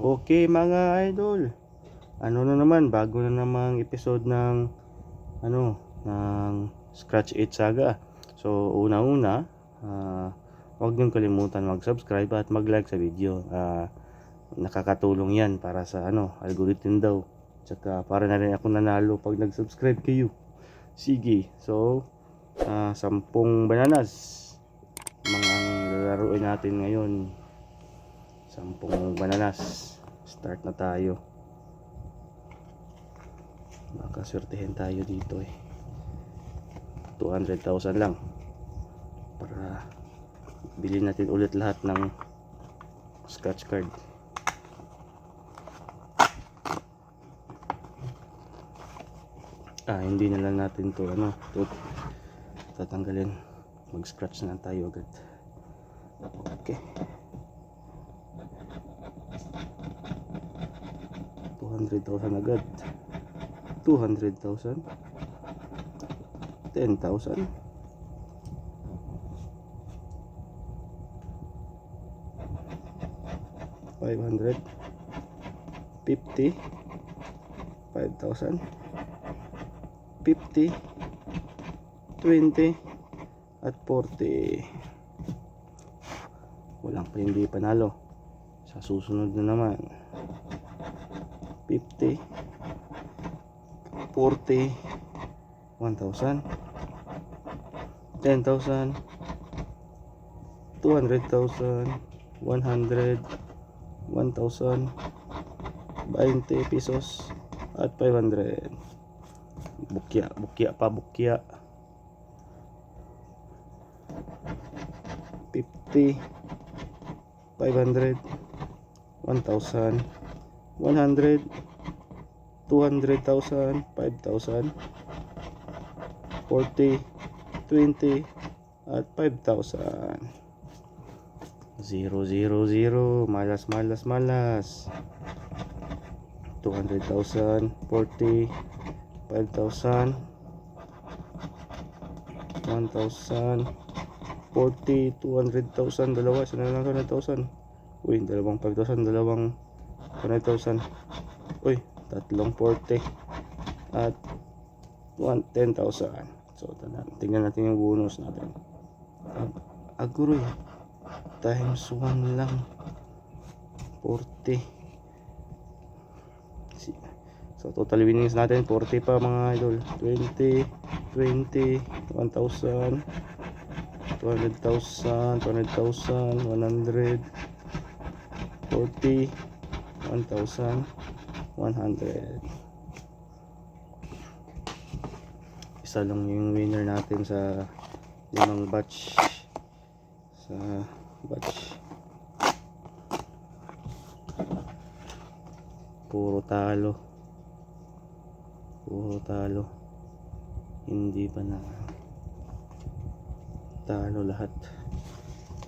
Okay mga idol, ano na naman, bago na namang episode ng ng Scratch 8 Saga. So una-una, huwag niyong kalimutan mag-subscribe at mag-like sa video. Nakakatulong yan para sa algorithm daw. Tsaka para na rin ako nanalo pag nag-subscribe kayo. Sige, so 10 bananas mga lalaruin natin ngayon. 10 bananas. Start na tayo. Makaswertehin tayo dito 200,000 lang para bilhin natin ulit lahat ng scratch card. Hindi na lang natin to tatanggalin. Mag scratch na tayo agad. Okay, 200,000 agad. 200,000, 10,000, 500, 50, 5,000, 50, 20 at 40. Walang pa hindi panalo. Sa susunod na naman 50, 40, 1,000, 10,000, 200,000, 100, 1,000, 20 pesos at 500. Bukya pa, bukya. 50, 500, 1,000, 100, 200,000, 5,000, 40, 20 at 5,000. 0, 0, 0. Malas. 200,000, 40, 5,000, 1,000, 40, 200,000, dalawa, isa na lang 100,000. Uy, dalawang 5,000, dalawang 100,000. Uy, tatlong 40 at 10,000. So tingnan natin yung bonus natin. Aguroy, times 1 lang, 40. So total winnings natin 40 pa mga idol. 20, 20, 1,000, 200,000, 200,000, 100, 40, 1,000, 100. Isa lang yung winner natin sa limang batch. Puro talo. Hindi pa na talo lahat.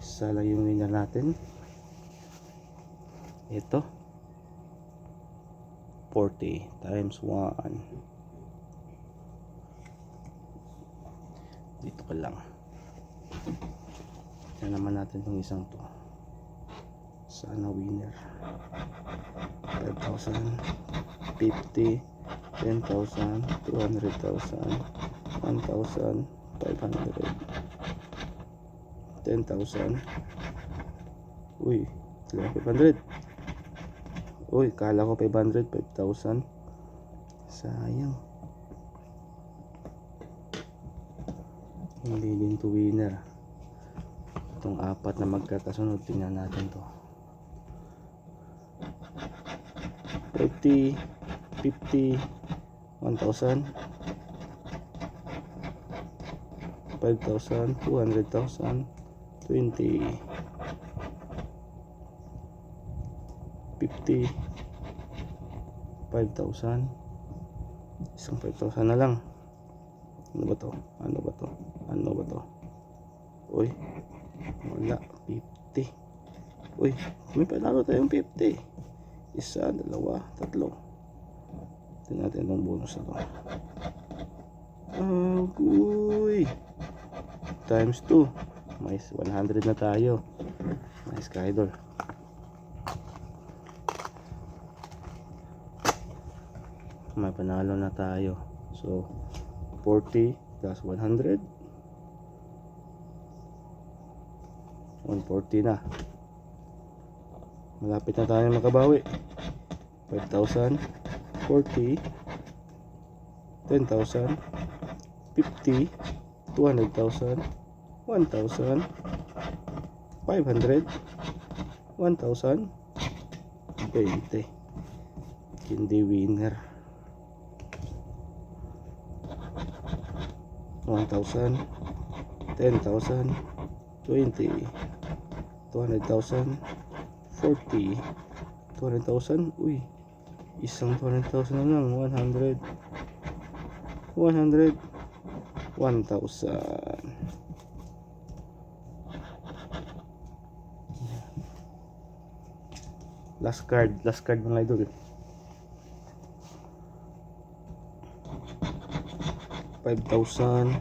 Isa lang yung winner natin. Ito 40 times 1. Dito ka lang. Tignan naman natin itong isang to. Sana winner. 5,000, 50, 10,000, 200,000, 1,000, 500, 10,000. Uy, 500. Uy, kala ko 500, 5,000. Sayang. Hindi din to winner. Itong apat na magkakasunod, tingnan natin to. 30, 50, 1,000, 5,000, 200,000, 20, 50, 5,000, isang 5,000 na lang. Ano ba to? Uy, wala. 50. Uy, may panalo tayong 50. Isa, dalawa, tatlo. Tingnan natin itong bonus na to. Uy, times 2. May 100 na tayo. Nice ka idol. may panalo na tayo. So 40 plus 100, 140 na. Malapit na tayo makabawi. 5,000, 40, 10,000, 50, 200,000, 1,000, 500, 1,000, 20. Hindi winner. 1,000, 10,000, 20, 200,000, 40, 200,000. Uy, isang 200,000 na lang. 100, 100, 1,000. Last card mga idol. 5,000,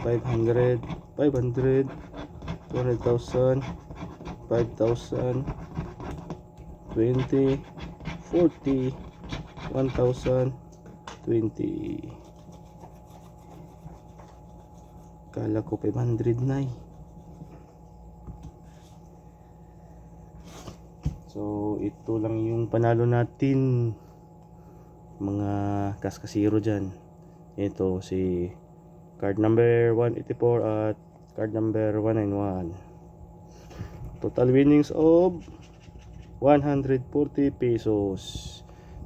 500, 500, 200,000, 5,000, 20, 40, 1,000, 20. Kala ko 500 na eh. So ito lang yung panalo natin mga kaskasiro dyan. Ito si card number 184 at card number 191. Total winnings of 140 pesos.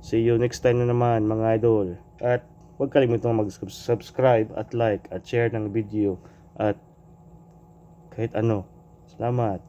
See you next time na naman mga idol. At huwag kalimutang mag-subscribe at like at share ng video at kahit ano. Salamat.